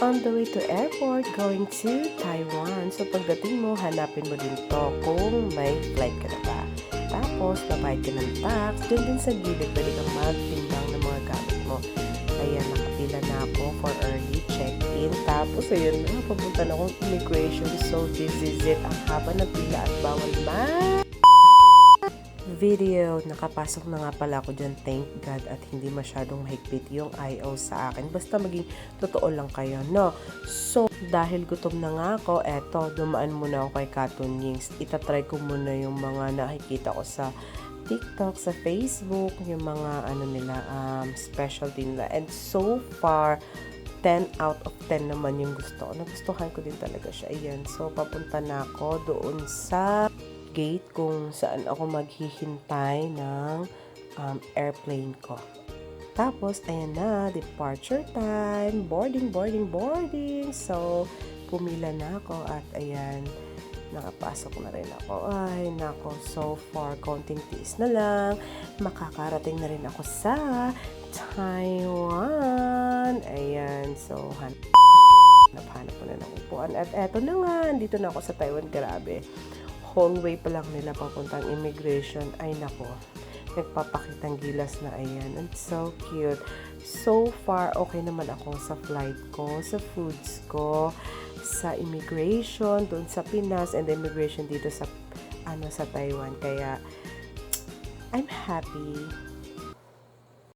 on the way to airport going to Taiwan. So pagdating mo, hanapin mo din to kung may flight ka na ba. Tapos, babayad ka ng tax. Diyan din sa gilid, pwede kang magtimbang ng mga gamit mo. Ayan, nakapila na ako for early check-in. Tapos, ayun na, papunta na akong immigration. So, this is it. Ang haba ng pila at bawal video. Nakapasok na nga pala ako dyan, thank God, at hindi masyadong mahigpit yung IO sa akin. Basta maging totoo lang kayo, no? So, dahil gutom na nga ako, eto, dumaan muna ako kay Cartoon Yings. Itatry ko muna yung mga nakikita ko sa TikTok, sa Facebook, yung mga ano nila, specialty nila. And so far, 10 out of 10 naman yung gusto ko. Nagustuhan ko din talaga siya. Ayan, so papunta na ako doon sa gate kung saan ako maghihintay ng airplane ko. Tapos, ayan na, departure time, boarding. So, pumila na ako at ayan, nakapasok na rin ako. Ay, nako, so far, konting tiis na lang. Makakarating na rin ako sa Taiwan. Ayan, so, hanap ko na ng upuan. At eto na nga, dito na ako sa Taiwan, grabe. Hallway pa lang nila papuntang immigration. Ay nako, nagpapakitang gilas na, ayan. And so cute. So far, okay naman ako sa flight ko, sa foods ko, sa immigration, doon sa Pinas, and immigration dito sa, sa Taiwan. Kaya, I'm happy.